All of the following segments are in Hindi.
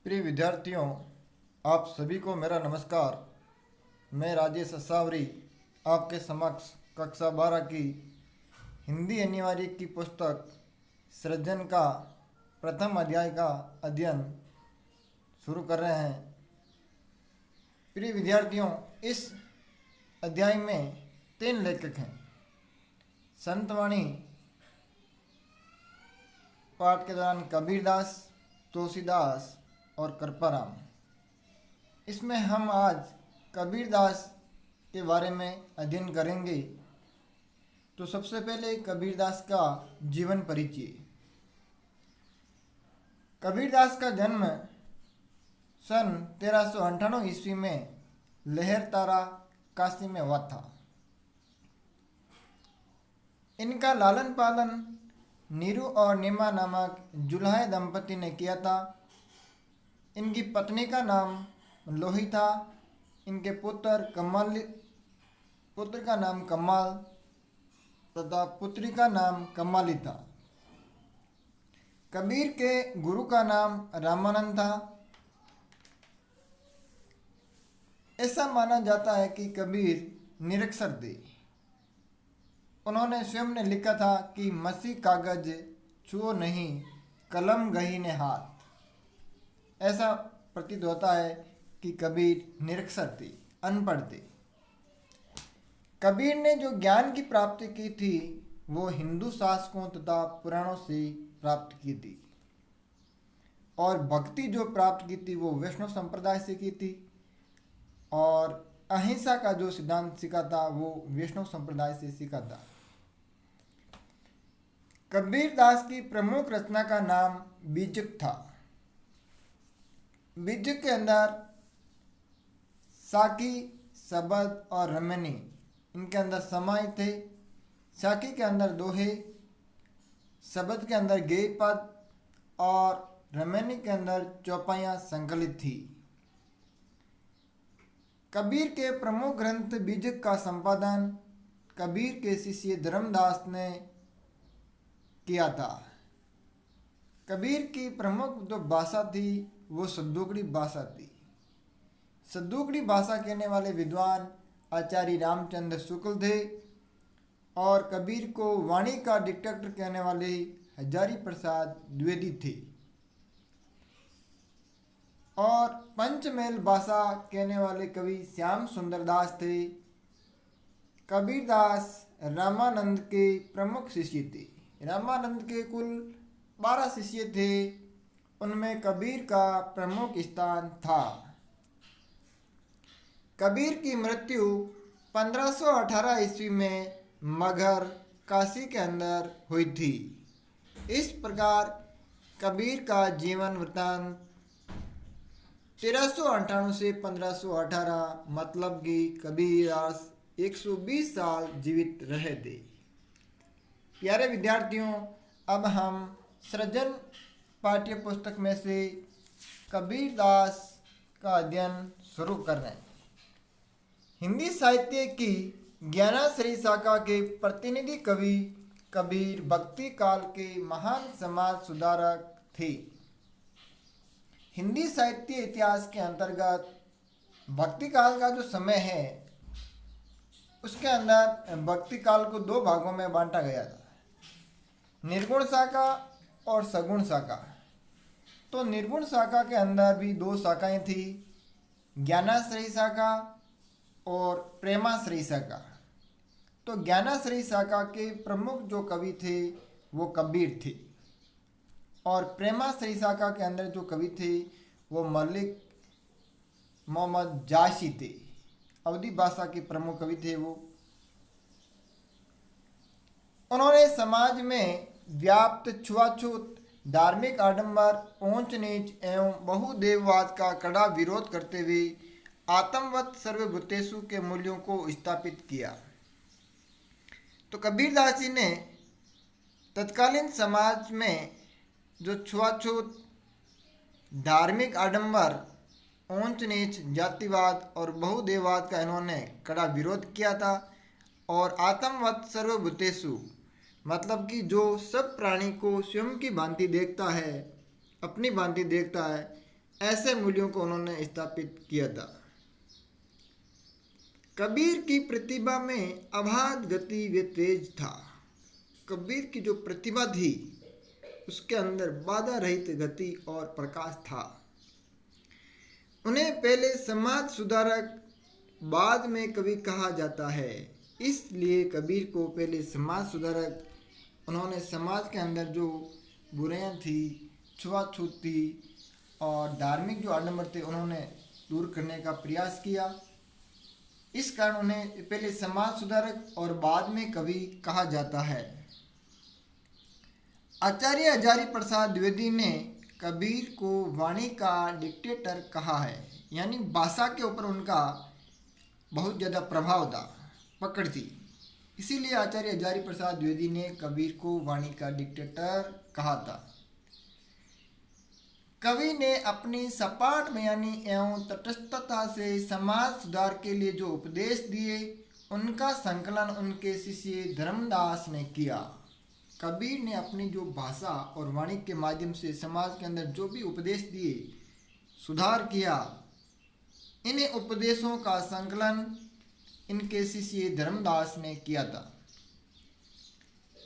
प्रिय विद्यार्थियों, आप सभी को मेरा नमस्कार। मैं राजेश असावरी आपके समक्ष कक्षा 12 की हिंदी अनिवार्य की पुस्तक सृजन का प्रथम अध्याय का अध्ययन शुरू कर रहे हैं। प्रिय विद्यार्थियों, इस अध्याय में 3 लेखक हैं। संतवाणी पाठ के दौरान कबीरदास, तुलसीदास और कृपाराम। इसमें हम आज कबीरदास के बारे में अध्ययन करेंगे। तो सबसे पहले कबीरदास का जीवन परिचय। कबीरदास का जन्म सन 1398 ईस्वी में लहरतारा काशी में हुआ था। इनका लालन पालन नीरू और नीमा नामक जुल्हाय दंपति ने किया था। इनकी पत्नी का नाम लोही था। इनके पुत्र का नाम कमाल तथा पुत्री का नाम कमाली था। कबीर के गुरु का नाम रामानंद था। ऐसा माना जाता है कि कबीर निरक्षर थे। उन्होंने स्वयं ने लिखा था कि मसी कागज छुओ नहीं, कलम गही ने हाथ। ऐसा प्रतीत होता है कि कबीर निरक्षर थे, अनपढ़ थे। कबीर ने जो ज्ञान की प्राप्ति की थी वो हिंदू शासकों तथा पुराणों से प्राप्त की थी, और भक्ति जो प्राप्त की थी वो वैष्णव संप्रदाय से की थी, और अहिंसा का जो सिद्धांत सीखा था वो वैष्णव संप्रदाय से सीखा था। कबीरदास की प्रमुख रचना का नाम बीजक था। बीजक के अंदर साकी, सबद और रमनी इनके अंदर समाहित थे। साकी के अंदर दोहे, सबद के अंदर गेय पद और रमनी के अंदर चौपाइयाँ संकलित थी। कबीर के प्रमुख ग्रंथ बीजक का संपादन कबीर के शिष्य धर्मदास ने किया था। कबीर की प्रमुख जो भाषा थी वो सद्दूकड़ी भाषा थी। सद्दूकड़ी भाषा कहने वाले विद्वान आचार्य रामचंद्र शुक्ल थे, और कबीर को वाणी का डिटेक्टर कहने वाले हजारी प्रसाद द्विवेदी थे, और पंचमेल भाषा कहने वाले कवि श्याम सुंदरदास थे। कबीरदास रामानंद के प्रमुख शिष्य थे। रामानंद के कुल 12 शिष्य थे, उनमें कबीर का प्रमुख स्थान था। कबीर की मृत्यु 1518 ईस्वी में मगहर, काशी के अंदर हुई थी। इस प्रकार कबीर का जीवन वृत्तांत 1398 से 1518, मतलब कि कबीरदास 120 साल जीवित रहे थे। प्यारे विद्यार्थियों, अब हम सृजन पाठ्य पुस्तक में से कबीरदास का अध्ययन शुरू कर रहे हैं। हिंदी साहित्य की ज्ञानाश्रयी शाखा के प्रतिनिधि कवि कबीर भक्ति काल के महान समाज सुधारक थे। हिंदी साहित्य इतिहास के अंतर्गत भक्ति काल का जो समय है उसके अंदर भक्ति काल को 2 भागों में बांटा गया था, निर्गुण शाखा और सगुण शाखा। तो निर्गुण शाखा के अंदर भी 2 शाखाएं थी, ज्ञानाश्रयी शाखा और प्रेमाश्रयी शाखा। तो ज्ञानाश्रयी शाखा के प्रमुख जो कवि थे वो कबीर थे, और प्रेमाश्रयी शाखा के अंदर जो कवि थे वो मलिक मोहम्मद जाशी थे। अवधी भाषा के प्रमुख कवि थे वो। उन्होंने समाज में व्याप्त छुआछूत, धार्मिक आडंबर, ऊंच नीच एवं बहुदेववाद का कड़ा विरोध करते हुए आत्मवत सर्वभूतेषु के मूल्यों को स्थापित किया। तो कबीरदास जी ने तत्कालीन समाज में जो छुआछूत, धार्मिक आडंबर, ऊंच नीच, जातिवाद और बहुदेववाद का इन्होंने कड़ा विरोध किया था, और आत्मवत सर्वभूतेषु मतलब कि जो सब प्राणी को स्वयं की भांति देखता है, अपनी भांति देखता है, ऐसे मूल्यों को उन्होंने स्थापित किया था। कबीर की प्रतिभा में अबाध गति व तेज था। कबीर की जो प्रतिभा थी उसके अंदर बाधा रहित गति और प्रकाश था। उन्हें पहले समाज सुधारक बाद में कवि कहा जाता है। इसलिए कबीर को पहले समाज सुधारक, उन्होंने समाज के अंदर जो बुराइयां थी, छुआछूत थी और धार्मिक जो आडंबर थे उन्होंने दूर करने का प्रयास किया। इस कारण उन्हें पहले समाज सुधारक और बाद में कवि कहा जाता है। आचार्य हजारी प्रसाद द्विवेदी ने कबीर को वाणी का डिक्टेटर कहा है, यानी भाषा के ऊपर उनका बहुत ज़्यादा प्रभाव था, पकड़ थी। इसीलिए आचार्य हजारी प्रसाद द्विवेदी ने कबीर को वाणी का डिक्टेटर कहा था। कवि ने अपनी सपाट बयानी एवं तटस्थता से समाज सुधार के लिए जो उपदेश दिए उनका संकलन उनके शिष्य धर्मदास ने किया। कबीर ने अपनी जो भाषा और वाणी के माध्यम से समाज के अंदर जो भी उपदेश दिए, सुधार किया, इन्हें उपदेशों का संकलन इनके शिष्य धर्मदास ने किया था।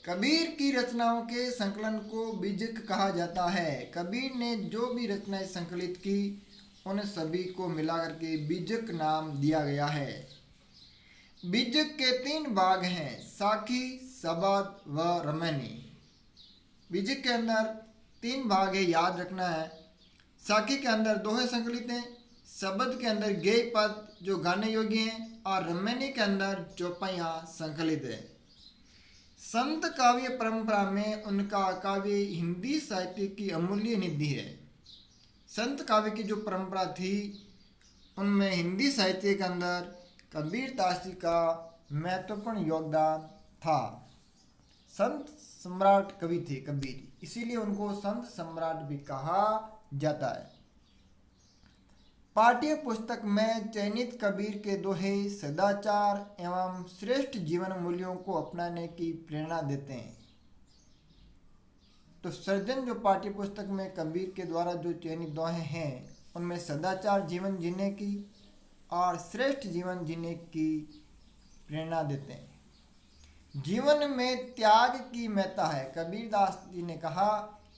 कबीर की रचनाओं के संकलन को बीजक कहा जाता है। कबीर ने जो भी रचनाएं संकलित की उन सभी को मिलाकर के बीजक नाम दिया गया है। बीजक के 3 भाग हैं, साखी, शबद व रमणी। बीजक के अंदर 3 भाग है, याद रखना है। साखी के अंदर दोहे संकलित हैं, शबद के अंदर गेय पद जो गाने योग्य हैं और रमणी के अंदर चौपाइयाँ संकलित है। संत काव्य परंपरा में उनका काव्य हिंदी साहित्य की अमूल्य निधि है। संत काव्य की जो परंपरा थी उनमें हिंदी साहित्य के अंदर कबीरदास जी का महत्वपूर्ण योगदान था। संत सम्राट कवि थे कबीर, इसीलिए उनको संत सम्राट भी कहा जाता है। पाठ्य पुस्तक में चयनित कबीर के दोहे सदाचार एवं श्रेष्ठ जीवन मूल्यों को अपनाने की प्रेरणा देते हैं। तो सर्जन जो पाठ्य पुस्तक में कबीर के द्वारा जो चयनित दोहे हैं उनमें सदाचार जीवन जीने की और श्रेष्ठ जीवन जीने की प्रेरणा देते हैं। जीवन में त्याग की महत्ता है। कबीरदास जी ने कहा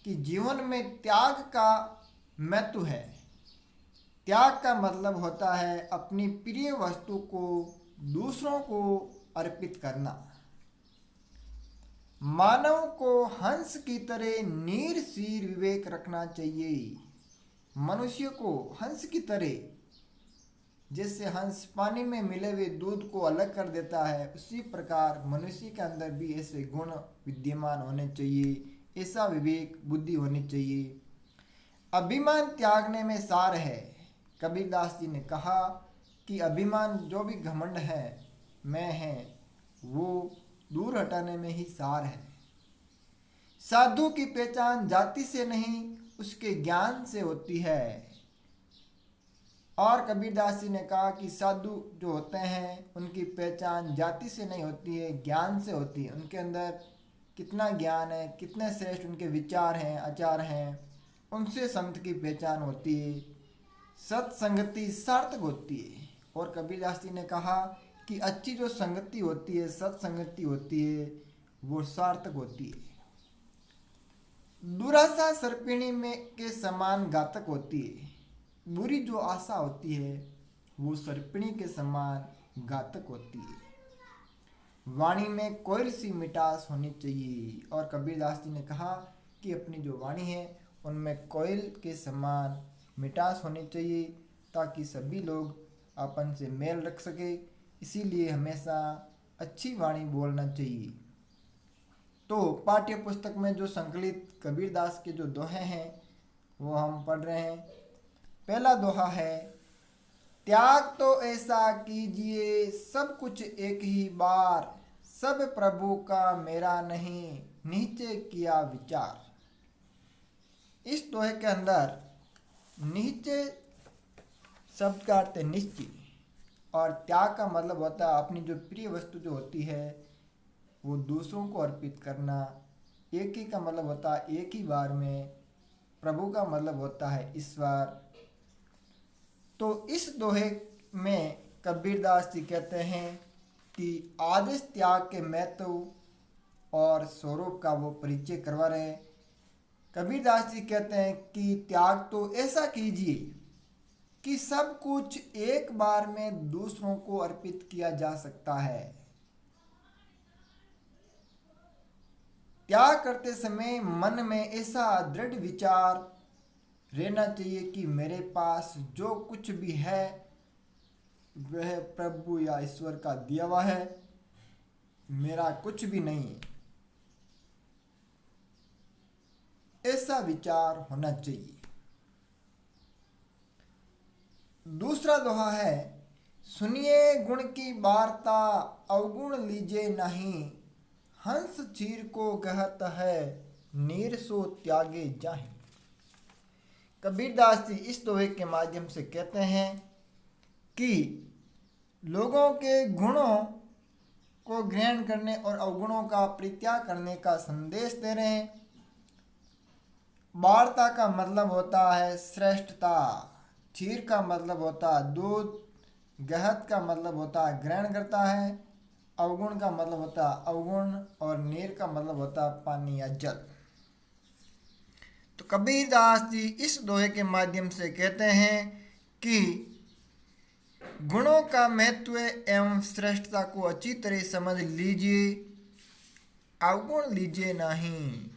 कि जीवन में त्याग का महत्व है। त्याग का मतलब होता है अपनी प्रिय वस्तु को दूसरों को अर्पित करना। मानव को हंस की तरह निरसीर विवेक रखना चाहिए। मनुष्य को हंस की तरह, जैसे हंस पानी में मिले हुए दूध को अलग कर देता है, उसी प्रकार मनुष्य के अंदर भी ऐसे गुण विद्यमान होने चाहिए, ऐसा विवेक बुद्धि होनी चाहिए। अभिमान त्यागने में सार है। कबीरदास जी ने कहा कि अभिमान जो भी घमंड है, मैं है, वो दूर हटाने में ही सार है। साधु की पहचान जाति से नहीं उसके ज्ञान से होती है। और कबीरदास जी ने कहा कि साधु जो होते हैं उनकी पहचान जाति से नहीं होती है, ज्ञान से होती है। उनके अंदर कितना ज्ञान है, कितने श्रेष्ठ उनके विचार हैं, आचार हैं, उनसे संत की पहचान होती है। सत्संगति सार्थक होती है। और कबीरदास जी ने कहा कि अच्छी जो संगति होती है, सत्संगति होती है, वो सार्थक होती है। दुराशा सर्पिणी में के समान घातक होती है। बुरी जो आशा होती है वो सर्पिणी के समान घातक होती है। वाणी में कोयल सी मिठास होनी चाहिए। और कबीरदास जी ने कहा कि अपनी जो वाणी है उनमें कोयल के समान मिठास होनी चाहिए, ताकि सभी लोग अपन से मेल रख सके। इसीलिए हमेशा अच्छी वाणी बोलना चाहिए। तो पाठ्य पुस्तक में जो संकलित कबीरदास के जो दोहे हैं वो हम पढ़ रहे हैं। पहला दोहा है, त्याग तो ऐसा कीजिए सब कुछ एक ही बार, सब प्रभु का मेरा नहीं नीचे किया विचार। इस दोहे के अंदर नीचे शब्द का अर्थ है निश्चय, और त्याग का मतलब होता है अपनी जो प्रिय वस्तु जो होती है वो दूसरों को अर्पित करना। एक ही का मतलब होता है एक ही बार में, प्रभु का मतलब होता है ईश्वर, तो इस दोहे में कबीरदास जी कहते हैं कि आदेश त्याग के महत्व और स्वरूप का वो परिचय करवा रहे हैं। कबीरदास जी कहते हैं कि त्याग तो ऐसा कीजिए कि सब कुछ एक बार में दूसरों को अर्पित किया जा सकता है। त्याग करते समय मन में ऐसा दृढ़ विचार रहना चाहिए कि मेरे पास जो कुछ भी है वह प्रभु या ईश्वर का दिया हुआ है, मेरा कुछ भी नहीं। ऐसा विचार होना चाहिए। दूसरा दोहा है, सुनिए गुण की वार्ता अवगुण लीजिए नहीं, हंस चीर को कहत है नीर सो त्यागे जाहि। कबीरदास जी इस दोहे के माध्यम से कहते हैं कि लोगों के गुणों को ग्रहण करने और अवगुणों का परित्याग करने का संदेश दे रहे हैं। वार्ता का मतलब होता है श्रेष्ठता, चीर का मतलब होता है दूध, गहत का मतलब होता है ग्रहण करता है, अवगुण का मतलब होता है अवगुण, और नीर का मतलब होता है पानी या जल। तो कबीरदास जी इस दोहे के माध्यम से कहते हैं कि गुणों का महत्व एवं श्रेष्ठता को अच्छी तरह समझ लीजिए, अवगुण लीजिए नहीं,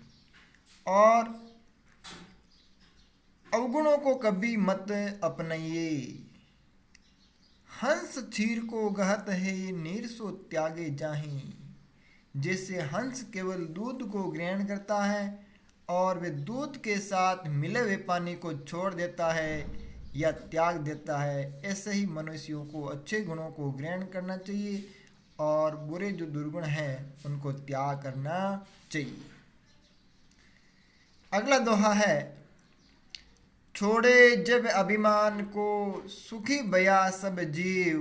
और अवगुणों को कभी मत अपनाइए। हंस चीर को गहत है नीर सो त्यागे जाहि। जैसे हंस केवल दूध को ग्रहण करता है और वे दूध के साथ मिले हुए पानी को छोड़ देता है या त्याग देता है, ऐसे ही मनुष्यों को अच्छे गुणों को ग्रहण करना चाहिए और बुरे जो दुर्गुण हैं उनको त्याग करना चाहिए। अगला दोहा है, छोड़े जब अभिमान को सुखी भया सब जीव,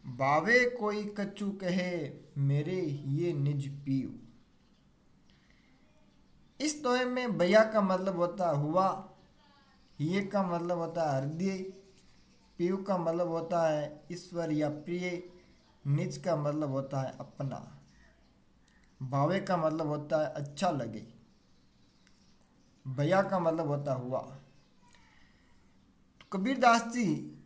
बावे कोई कछु कहे मेरे ये निज पीव। इस दोहे में भैया का मतलब होता है हुआ, ये का मतलब होता है हृदय, पीव का मतलब होता है ईश्वर या प्रिय, निज का मतलब होता है अपना, भावे का मतलब होता है अच्छा लगे, भैया का मतलब होता है हुआ। तो कबीरदास जी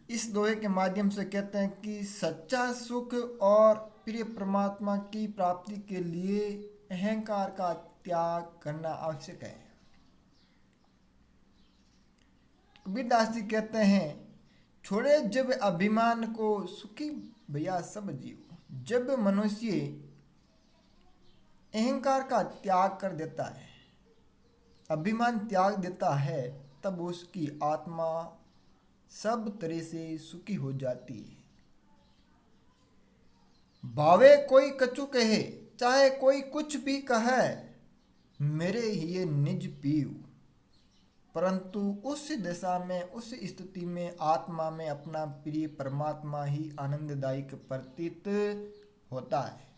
इस दोहे के माध्यम से कहते हैं कि सच्चा सुख और प्रिय परमात्मा की प्राप्ति के लिए अहंकार का त्याग करना आवश्यक है। कबीरदास जी कहते हैं, छोड़े जब अभिमान को सुखी भैया सब जीव। जब मनुष्य अहंकार का त्याग कर देता है, अभिमान त्याग देता है, तब उसकी आत्मा सब तरह से सुखी हो जाती है। भावे कोई कछु कहे, चाहे कोई कुछ भी कहे, मेरे ये निज पीव, परंतु उस दशा में उस स्थिति में आत्मा में अपना प्रिय परमात्मा ही आनंददायक प्रतीत होता है।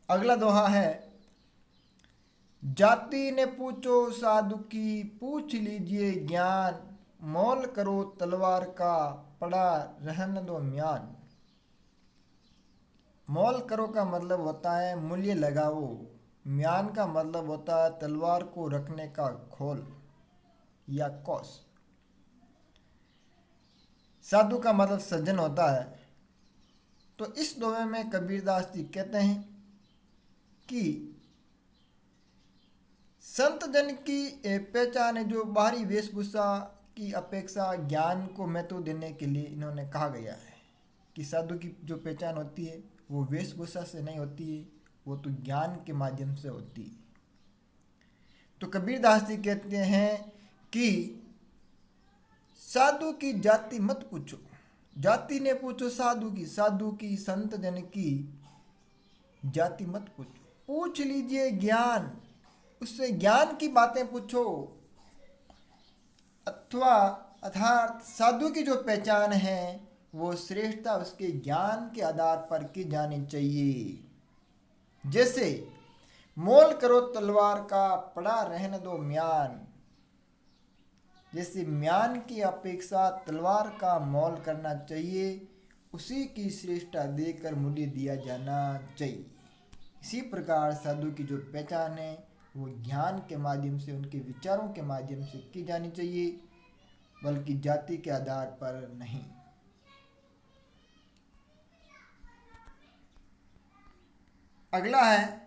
अगला दोहा है, जाति ने पूछो साधु की पूछ लीजिए ज्ञान, मोल करो तलवार का पड़ा रहन दो म्यान। मोल करो का मतलब होता है मूल्य लगाओ, म्यान का मतलब होता है तलवार को रखने का खोल या कौस। साधु का मतलब सज्जन होता है। तो इस दोहे में कबीरदास जी कहते हैं कि संत जन की पहचान है जो बाहरी वेशभूषा की अपेक्षा ज्ञान को महत्व देने के लिए इन्होंने कहा गया है कि साधु की जो पहचान होती है वो वेशभूषा से नहीं होती है, वो तो ज्ञान के माध्यम से होती है। तो कबीरदास जी कहते हैं कि साधु की जाति मत पूछो, जाति ने पूछो साधु की संत जन की जाति मत पूछो, पूछ लीजिए ज्ञान, उससे ज्ञान की बातें पूछो। अथवा अर्थात साधु की जो पहचान है वो श्रेष्ठता उसके ज्ञान के आधार पर की जानी चाहिए। जैसे मोल करो तलवार का पड़ा रहने दो म्यान, जैसे म्यान की अपेक्षा तलवार का मोल करना चाहिए, उसी की श्रेष्ठता देकर मूल्य दिया जाना चाहिए। इसी प्रकार साधु की जो पहचान है वो ज्ञान के माध्यम से, उनके विचारों के माध्यम से की जानी चाहिए, बल्कि जाति के आधार पर नहीं। अगला है,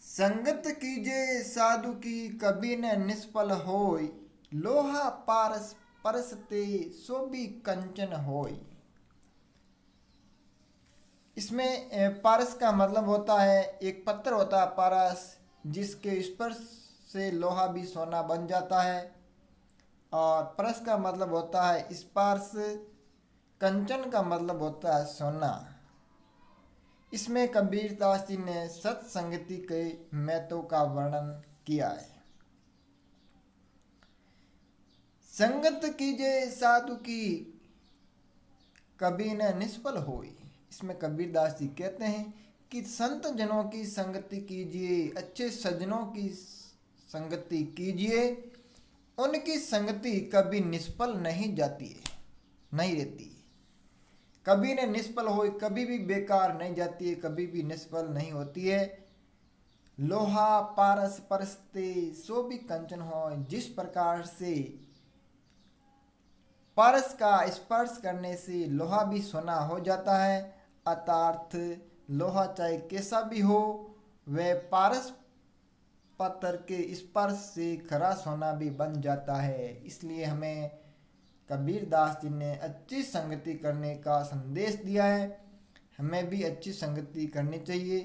संगत कीजे साधु की कभी न निष्फल होय, लोहा पारस परसते सो भी कंचन होय। इसमें पारस का मतलब होता है, एक पत्थर होता है पारस, जिसके स्पर्श से लोहा भी सोना बन जाता है। और परस का मतलब होता है स्पर्श, कंचन का मतलब होता है सोना। इसमें कबीरदास जी ने सत्संगति के महत्व का वर्णन किया है। संगत कीजे साधु की कभी न निष्फल होई। इसमें कबीरदास जी कहते हैं कि संत जनों की संगति कीजिए, अच्छे सज्जनों की संगति कीजिए, उनकी संगति कभी निष्फल नहीं जाती है, नहीं रहती है। कभी न निष्फल हो, कभी भी बेकार नहीं जाती है, कभी भी निष्फल नहीं होती है। लोहा पारस परसते सो भी कंचन हो, जिस प्रकार से पारस का स्पर्श करने से लोहा भी सोना हो जाता है, अर्थात लोहा चाहे कैसा भी हो, वह पारस पत्थर के स्पर्श से खरा सोना भी बन जाता है। इसलिए हमें कबीरदास जी ने अच्छी संगति करने का संदेश दिया है। हमें भी अच्छी संगति करनी चाहिए।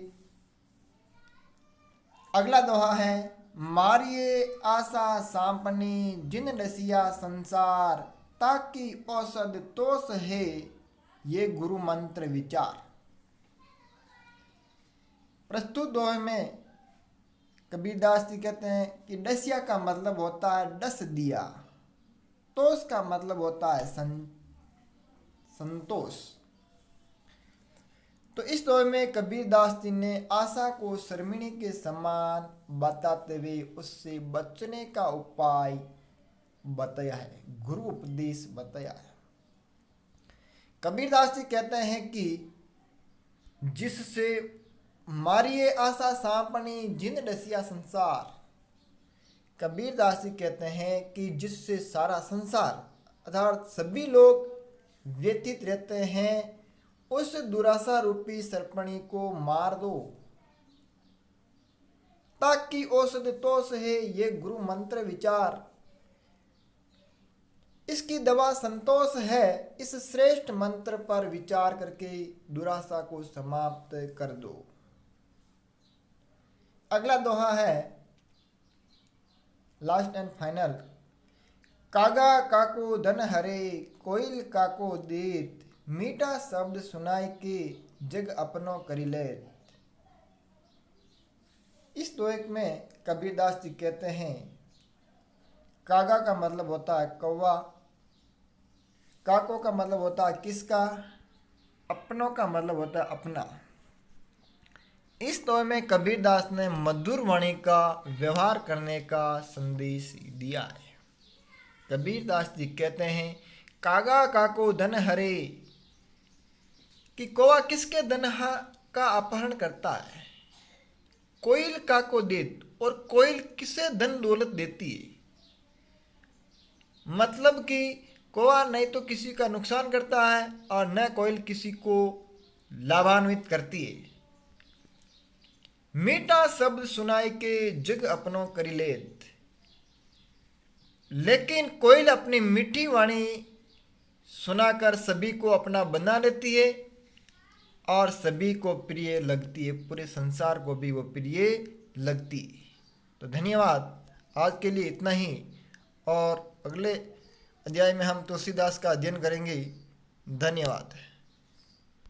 अगला दोहा है, मारिये आशा सांपनी जिन रसिया संसार, ताकि औषध तोष है ये गुरु मंत्र विचार। प्रस्तुत दोहे में कबीरदास जी कहते हैं कि डसिया का मतलब होता है डस दिया, तोष का मतलब होता है संतोष। तो इस दोहे में कबीरदास जी ने आशा को शर्मिणी के समान बताते हुए उससे बचने का उपाय बताया है, गुरु उपदेश बताया है। कबीरदास जी कहते हैं कि जिससे मारिये आशा सांपनी जिन डसिया संसार। कबीरदास जी कहते हैं कि जिससे सारा संसार अर्थात सभी लोग व्यतीत रहते हैं, उस दुराशा रूपी सर्पणी को मार दो, ताकि औषध तोष है ये गुरु मंत्र विचार। इसकी दवा संतोष है, इस श्रेष्ठ मंत्र पर विचार करके दुराशा को समाप्त कर दो। अगला दोहा है लास्ट एंड फाइनल, कागा काको धन हरे कोयल काको देत, मीठा शब्द सुनाई के जग अपनो करी लेत। इस दोहे में कबीरदास जी कहते हैं, कागा का मतलब होता है कौवा, काको का मतलब होता है किसका, अपनों का मतलब होता है अपना। इस दोहे में कबीरदास ने मधुर वाणी का व्यवहार करने का संदेश दिया है। कबीरदास जी कहते हैं, कागा काको धन हरे, कि कौवा किसके धन का अपहरण करता है, कोयल काको देत, और कोयल किसे धन दौलत देती है। मतलब कि कौवा नहीं तो किसी का नुकसान करता है और न कोयल किसी को लाभान्वित करती है। मीठा शब्द सुनाई के जग अपनों करी लेत, लेकिन कोयल अपनी मीठी वाणी सुनाकर सभी को अपना बना लेती है और सभी को प्रिय लगती है, पूरे संसार को भी वो प्रिय लगती है। तो धन्यवाद, आज के लिए इतना ही, और अगले अध्याय में हम तुलसीदास का अध्ययन करेंगे। धन्यवाद।